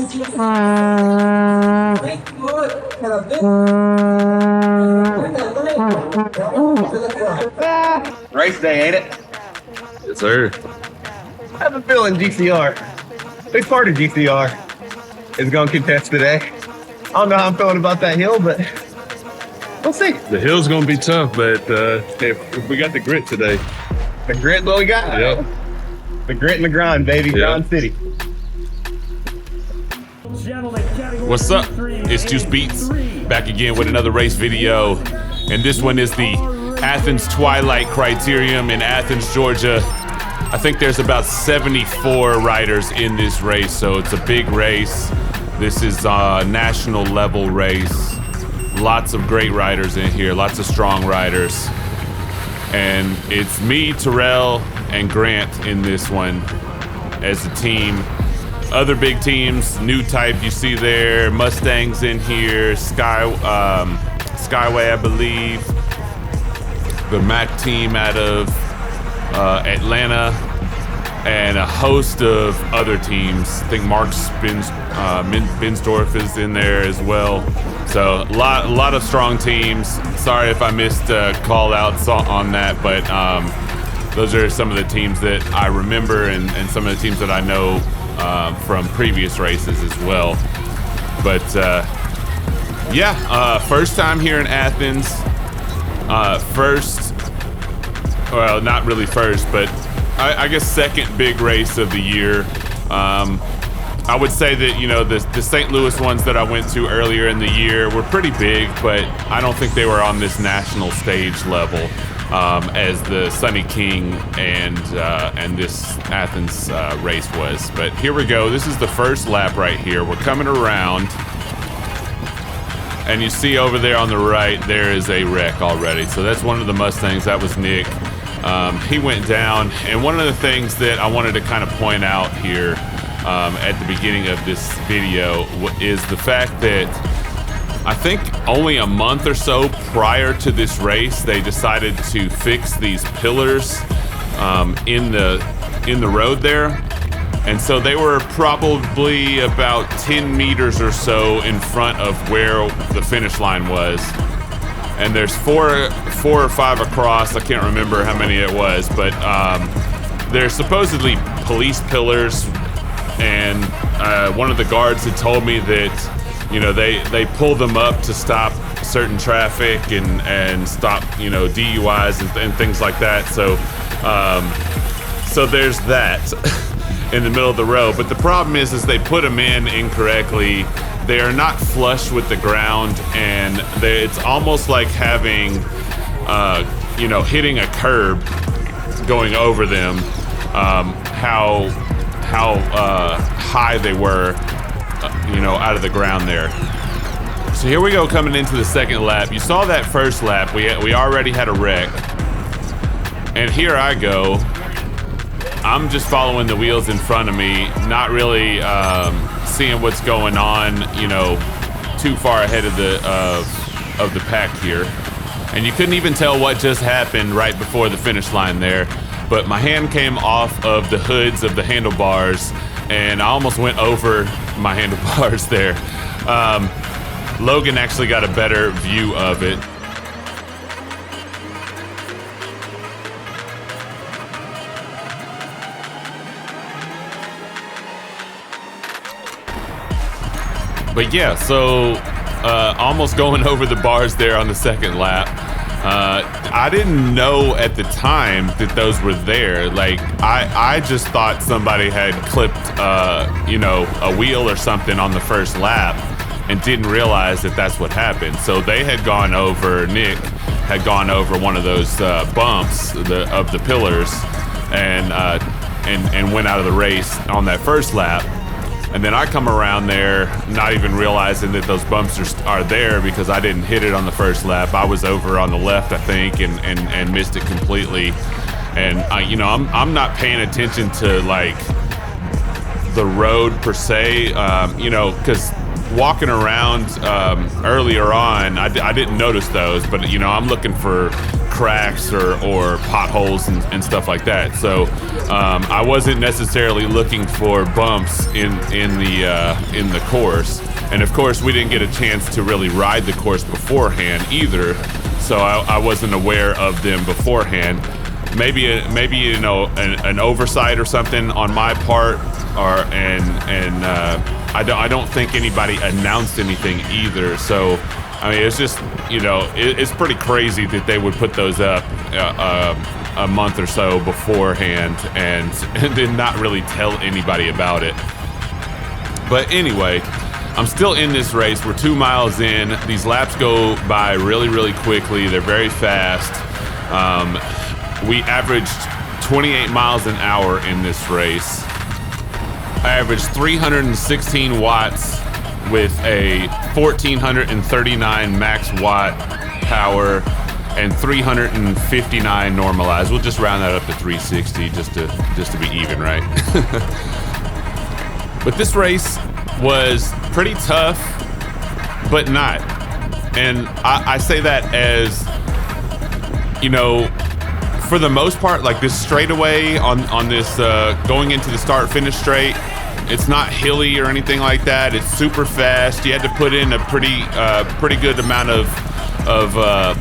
Race day, ain't it? Yes, sir. I have a feeling GCR, big part of GCR, is going to contest today. I don't know how I'm feeling about that hill, but we'll see. The hill's gonna be tough, but if we got the grit today. The grit, what we got? Yep. The grit and the grind, baby. Yep. Grind City. What's up? It's Juice Beats, back again with another race video. And this one is the Athens Twilight Criterium in Athens, Georgia. I think there's about 74 riders in this race, so it's a big race. This is a national level race. Lots of great riders in here, lots of strong riders. And it's me, Terrell, and Grant in this one as a team. Other big teams, new type you see there, Mustangs in here, Skyway, I believe. The Mac team out of Atlanta, and a host of other teams. I think Mark Binsdorf is in there as well. So a lot of strong teams. Sorry if I missed call outs on that, but those are some of the teams that I remember and some of the teams that I know from previous races as well. But first time here in Athens. Well, not really first, but I guess second big race of the year. I would say that, you know, the St. Louis ones that I went to earlier in the year were pretty big, but I don't think they were on this national stage level as the Sunny King and this Athens race was. But here we go. This is the first lap right here. We're coming around, and you see over there on the right, there is a wreck already. So that's one of the Mustangs. That was Nick. He went down, and one of the things that I wanted to kind of point out here at the beginning of this video is the fact that I think only a month or so prior to this race, they decided to fix these pillars in the road there. And so they were probably about 10 meters or so in front of where the finish line was. And there's four or five across. I can't remember how many it was, but they're supposedly police pillars. And one of the guards had told me that, you know, they pull them up to stop certain traffic and stop, you know, DUIs and things like that. So there's that in the middle of the road. But the problem is they put them in incorrectly. They are not flush with the ground, and it's almost like having, you know, hitting a curb, going over them. How high they were, you know, out of the ground there. So here we go, coming into the second lap. You saw that first lap, we already had a wreck. And here I go. I'm just following the wheels in front of me, not really seeing what's going on, you know, too far ahead of the pack here. And you couldn't even tell what just happened right before the finish line there. But my hand came off of the hoods of the handlebars, and I almost went over my handlebars there. Logan actually got a better view of it. But yeah, so almost going over the bars there on the second lap. I didn't know at the time that those were there. Like, I just thought somebody had clipped, you know, a wheel or something on the first lap and didn't realize that that's what happened. So they had gone over, Nick had gone over one of those bumps of the pillars and went out of the race on that first lap. And then I come around there, not even realizing that those bumps are there because I didn't hit it on the first lap. I was over on the left, I think, and missed it completely. And you know, I'm not paying attention to like the road per se, you know, because walking around earlier on, I didn't notice those, but you know, I'm looking for cracks or potholes and stuff like that. So I wasn't necessarily looking for bumps in the course. And of course, we didn't get a chance to really ride the course beforehand either, so I wasn't aware of them beforehand. Maybe you know, an oversight or something on my part, I don't think anybody announced anything either. So I mean, it's just, you know, it's pretty crazy that they would put those up a month or so beforehand and then not really tell anybody about it. But anyway, I'm still in this race. We're 2 miles in. These laps go by really, really quickly. They're very fast. We averaged 28 miles an hour in this race. I averaged 316 watts with a 1439 max watt power and 359 normalized. We'll just round that up to 360 just to be even, right? But this race was pretty tough, but not. And I say that as, you know, for the most part, like this straightaway on this going into the start finish straight, it's not hilly or anything like that. It's super fast. You had to put in a pretty good amount of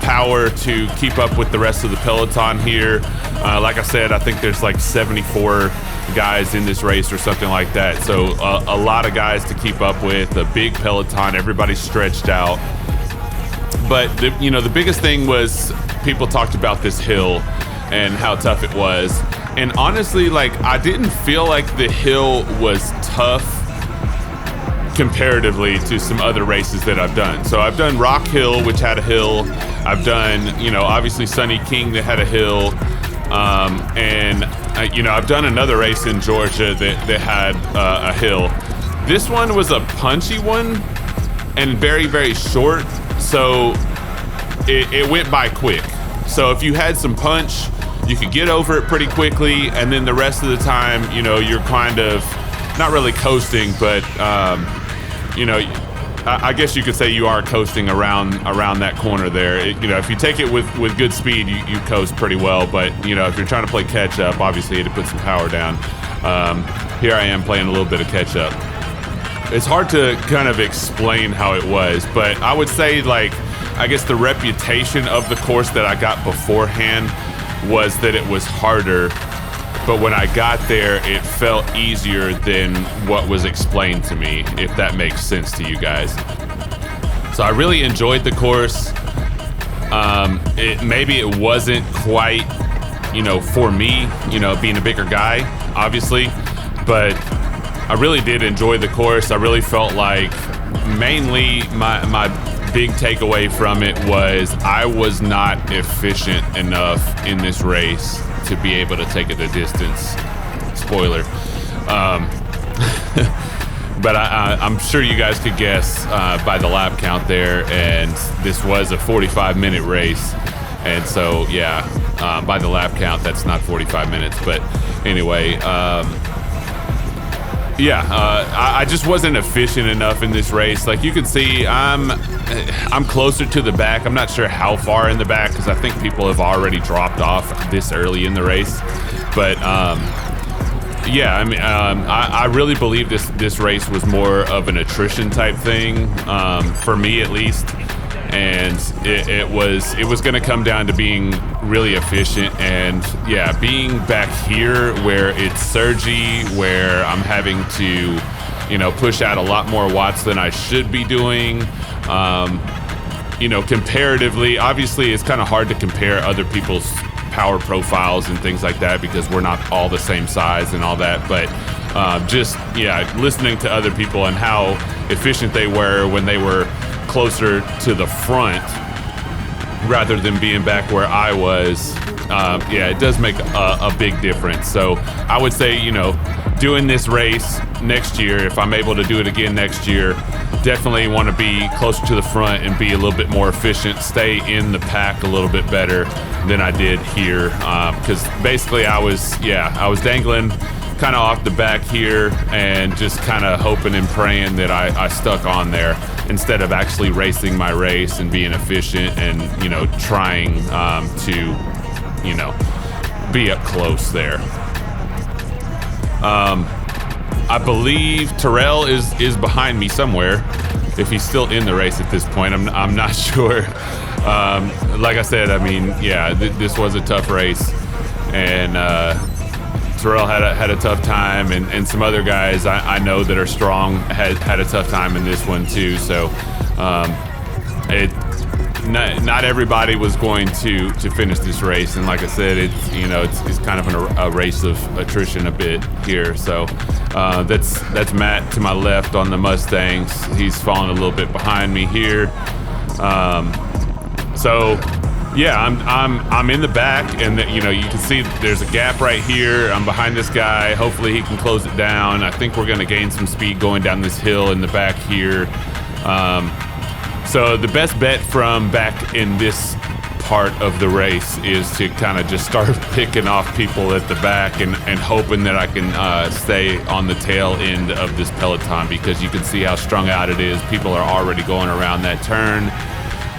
power to keep up with the rest of the peloton here. Like I said, I think there's like 74 guys in this race or something like that. So a lot of guys to keep up with, a big peloton, everybody's stretched out. But the biggest thing was people talked about this hill and how tough it was. And honestly, like, I didn't feel like the hill was tough comparatively to some other races that I've done. So I've done Rock Hill, which had a hill. I've done, obviously Sunny King that had a hill. I've done another race in Georgia that had a hill. This one was a punchy one and very, very short. So it went by quick. So if you had some punch, you could get over it pretty quickly, and then the rest of the time, you're kind of not really coasting, but I guess you could say you are coasting around that corner there. If you take it with good speed, you coast pretty well. But if you're trying to play catch up, obviously you had to put some power down. Here I am playing a little bit of catch up. It's hard to kind of explain how it was, but I would say, like, I guess the reputation of the course that I got beforehand was that it was harder, but when I got there, it felt easier than what was explained to me, if that makes sense to you guys. So I really enjoyed the course. Maybe it wasn't quite, for me, being a bigger guy, obviously, but I really did enjoy the course. I really felt like mainly my big takeaway from it was I was not efficient enough in this race to be able to take it the distance. Spoiler. But I'm sure you guys could guess by the lap count there, and this was a 45-minute race. And so, yeah, by the lap count, that's not 45 minutes. But anyway, I just wasn't efficient enough in this race. Like you can see, I'm closer to the back. I'm not sure how far in the back because I think people have already dropped off this early in the race. But I really believe this race was more of an attrition type thing, for me at least. And it was going to come down to being really efficient, and being back here where it's surgy, where I'm having to push out a lot more watts than I should be doing. Comparatively, obviously it's kind of hard to compare other people's power profiles and things like that because we're not all the same size and all that, but listening to other people and how efficient they were when they were closer to the front rather than being back where I was, it does make a big difference. So I would say, doing this race next year, if I'm able to do it again next year, definitely want to be closer to the front and be a little bit more efficient, stay in the pack a little bit better than I did here, because basically I was dangling kind of off the back here and just kind of hoping and praying that I stuck on there instead of actually racing my race and being efficient and, you know, trying to, you know, be up close there. I believe Terrell is behind me somewhere. If he's still in the race at this point, I'm not sure. Like I said, I mean, yeah, this was a tough race, and Terrell had a tough time, and some other guys I know that are strong had a tough time in this one too. So not everybody was going to finish this race, and like I said, it's kind of a race of attrition a bit here. So that's Matt to my left on the Mustangs. He's falling a little bit behind me here. So yeah, I'm in the back, and you can see there's a gap right here. I'm behind this guy. Hopefully he can close it down. I think we're going to gain some speed going down this hill in the back here. So the best bet from back in this part of the race is to kind of just start picking off people at the back and hoping that I can stay on the tail end of this peloton, because you can see how strung out it is. People are already going around that turn.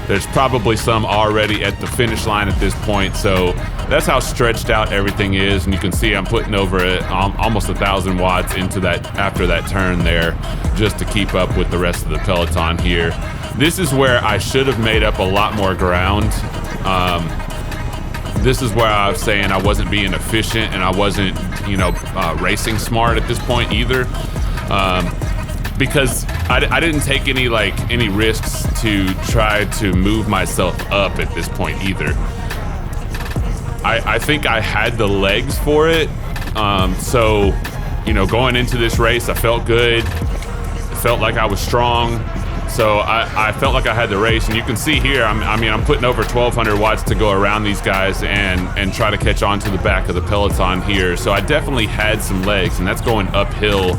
There's probably some already at the finish line at this point, so that's how stretched out everything is. And you can see I'm putting over almost 1,000 watts into that after that turn there, just to keep up with the rest of the peloton here. This is where I should have made up a lot more ground. This is where I was saying I wasn't being efficient and I wasn't, racing smart at this point either. Because I didn't take any risks to try to move myself up at this point either. I think I had the legs for it. So, going into this race, I felt good. I felt like I was strong. So I felt like I had the race, and you can see here, I'm putting over 1,200 watts to go around these guys and try to catch on to the back of the peloton here. So I definitely had some legs, and that's going uphill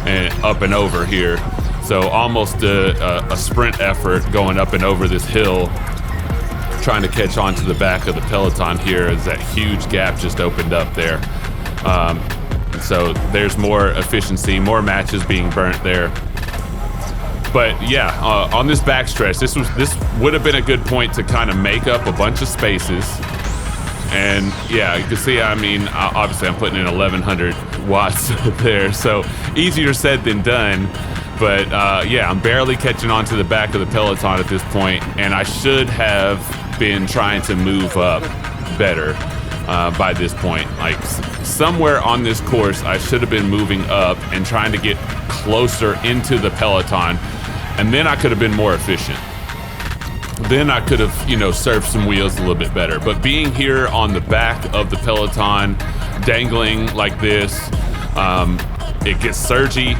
and up and over here. So almost a sprint effort going up and over this hill, trying to catch on to the back of the peloton here as that huge gap just opened up there. So there's more efficiency, more matches being burnt there. But yeah, on this backstretch, this would have been a good point to kind of make up a bunch of spaces. And yeah, you can see, obviously I'm putting in 1,100 watts there, so easier said than done. But yeah, I'm barely catching on to the back of the peloton at this point, and I should have been trying to move up better by this point. Like somewhere on this course, I should have been moving up and trying to get closer into the peloton, and then I could have been more efficient. Then I could have, surfed some wheels a little bit better. But being here on the back of the peloton, dangling like this, it gets surgy.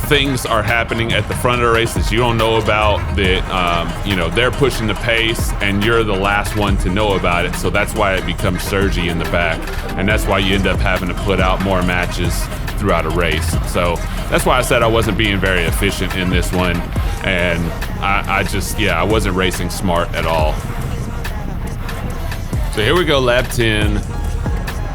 Things are happening at the front of the race that you don't know about, that, they're pushing the pace and you're the last one to know about it. So that's why it becomes surgy in the back. And that's why you end up having to put out more matches throughout a race. So that's why I said I wasn't being very efficient in this one. And I wasn't racing smart at all. So here we go, lap 10.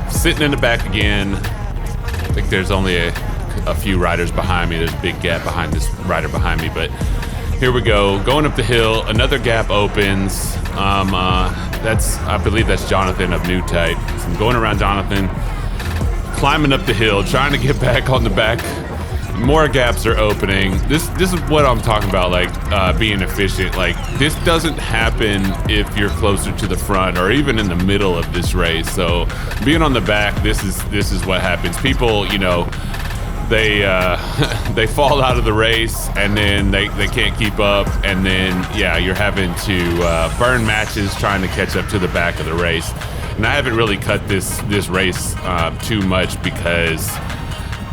Sitting in the back again. I think there's only a few riders behind me. There's a big gap behind this rider behind me, but here we go, going up the hill. Another gap opens. I believe that's Jonathan of New Type. So I'm going around Jonathan, climbing up the hill, trying to get back on the back. More gaps are opening. This is what I'm talking about, like being efficient. Like this doesn't happen if you're closer to the front or even in the middle of this race. So being on the back, this is what happens. People, they fall out of the race, and then they can't keep up, and then you're having to burn matches trying to catch up to the back of the race. And I haven't really cut this race too much because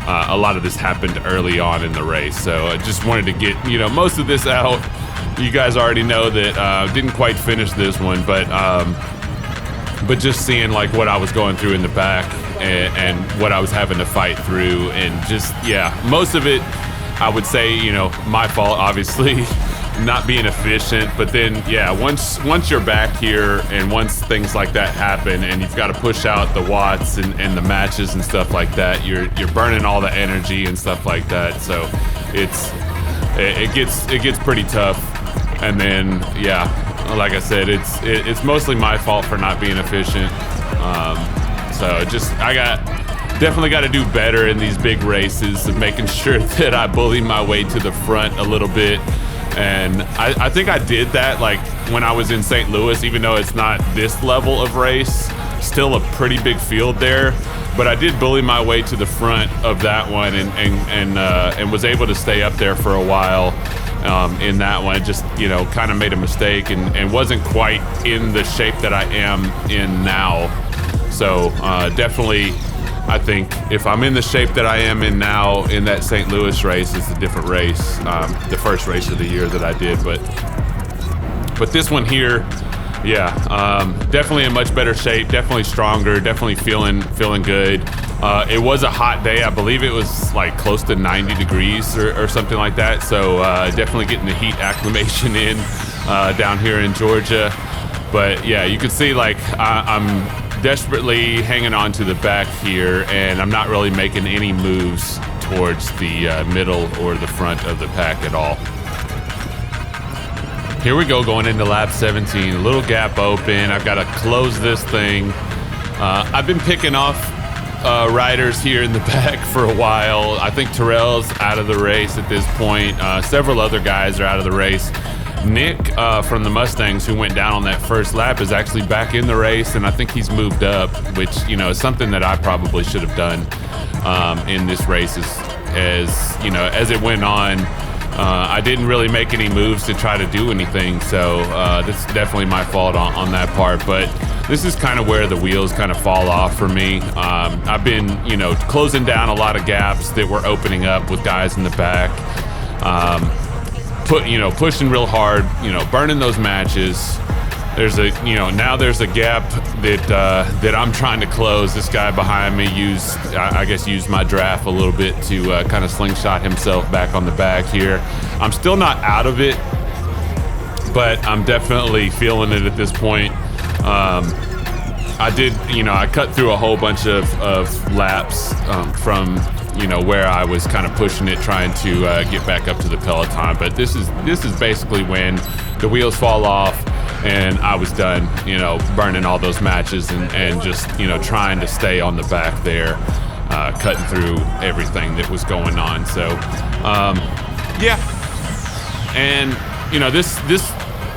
a lot of this happened early on in the race. So I just wanted to get most of this out. You guys already know that didn't quite finish this one, but just seeing like what I was going through in the back and what I was having to fight through, and just most of it I would say my fault, obviously. not being efficient. But then, yeah, once you're back here and once things like that happen and you've got to push out the watts and the matches and stuff like that, you're burning all the energy and stuff like that. So it gets pretty tough. And then, yeah, like I said, it's mostly my fault for not being efficient. So definitely got to do better in these big races of making sure that I bully my way to the front a little bit. And I think I did that like when I was in St. Louis, even though it's not this level of race, still a pretty big field there. But I did bully my way to the front of that one and was able to stay up there for a while in that one. Just, kind of made a mistake and wasn't quite in the shape that I am in now. So definitely, I think if I'm in the shape that I am in now in that St. Louis race, it's a different race, the first race of the year that I did. But this one here, yeah, definitely in much better shape, definitely stronger, definitely feeling good. It was a hot day. I believe it was like close to 90 degrees or something like that. So definitely getting the heat acclimation in down here in Georgia. But yeah, you can see like I'm desperately hanging on to the back here, and I'm not really making any moves towards the middle or the front of the pack at all. Here we go, going into lap 17. A little gap open. I've got to close this thing. I've been picking off riders here in the back for a while. I think Terrell's out of the race at this point. Several other guys are out of the race. Nick from the Mustangs, who went down on that first lap, is actually back in the race, and I think he's moved up, which is something that I probably should have done in this race. As it went on, I didn't really make any moves to try to do anything, so this is definitely my fault on that part. But this is kind of where the wheels kind of fall off for me. I've been closing down a lot of gaps that were opening up with guys in the back. Pushing real hard, burning those matches. There's a gap that I'm trying to close. This guy behind me used my draft a little bit to kind of slingshot himself back on the back here. I'm still not out of it, but I'm definitely feeling it at this point. I cut through a whole bunch of laps from where I was kind of pushing it, trying to get back up to the peloton. But this is basically when the wheels fall off and I was done, burning all those matches and just, trying to stay on the back there, cutting through everything that was going on. So, yeah. And, this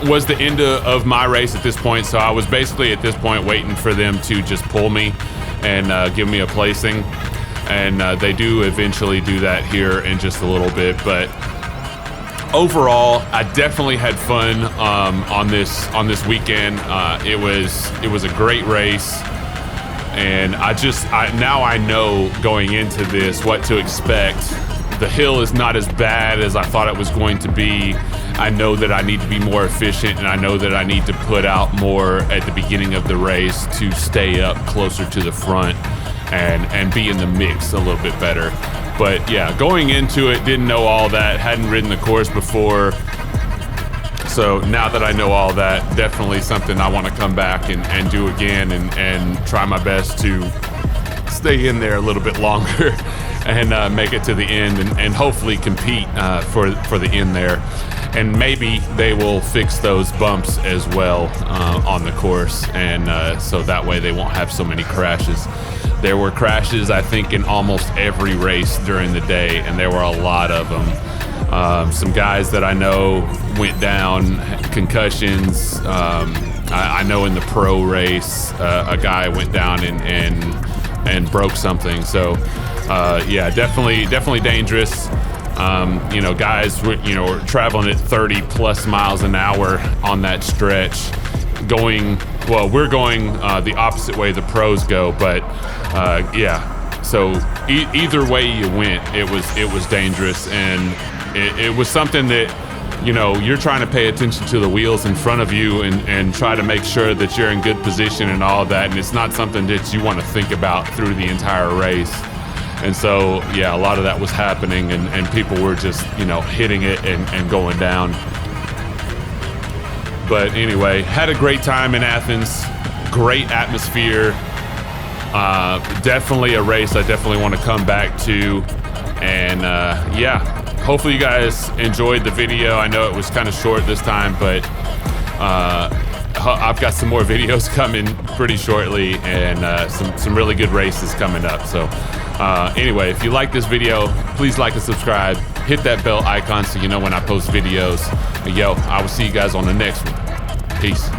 was the end of my race at this point. So I was basically at this point waiting for them to just pull me and give me a placing. And they do eventually do that here in just a little bit. But overall, I definitely had fun on this weekend. It was a great race, and now I know going into this what to expect. The hill is not as bad as I thought it was going to be. I know that I need to be more efficient, and I know that I need to put out more at the beginning of the race to stay up closer to the front and be in the mix a little bit better. But yeah, going into it, didn't know all that, hadn't ridden the course before. So now that I know all that, definitely something I want to come back and do again and try my best to stay in there a little bit longer and make it to the end and hopefully compete for the end there. And maybe they will fix those bumps as well on the course, and so that way they won't have so many crashes. There were crashes, I think, in almost every race during the day, and there were a lot of them. Some guys that I know went down, concussions. I know in the pro race, a guy went down and broke something. So, yeah, definitely dangerous. Guys were traveling at 30 plus miles an hour on that stretch. We're going the opposite way the pros go, but yeah. So either way you went, it was dangerous, and it was something that you're trying to pay attention to the wheels in front of you and try to make sure that you're in good position and all that, and it's not something that you want to think about through the entire race. And so, yeah, a lot of that was happening, and people were just, hitting it and going down. But anyway, had a great time in Athens. Great atmosphere. Definitely a race I definitely want to come back to. And yeah, hopefully you guys enjoyed the video. I know it was kind of short this time, but I've got some more videos coming pretty shortly, and some really good races coming up. So anyway, if you like this video, please like and subscribe. Hit that bell icon so you know when I post videos. Yo, I will see you guys on the next one. Peace.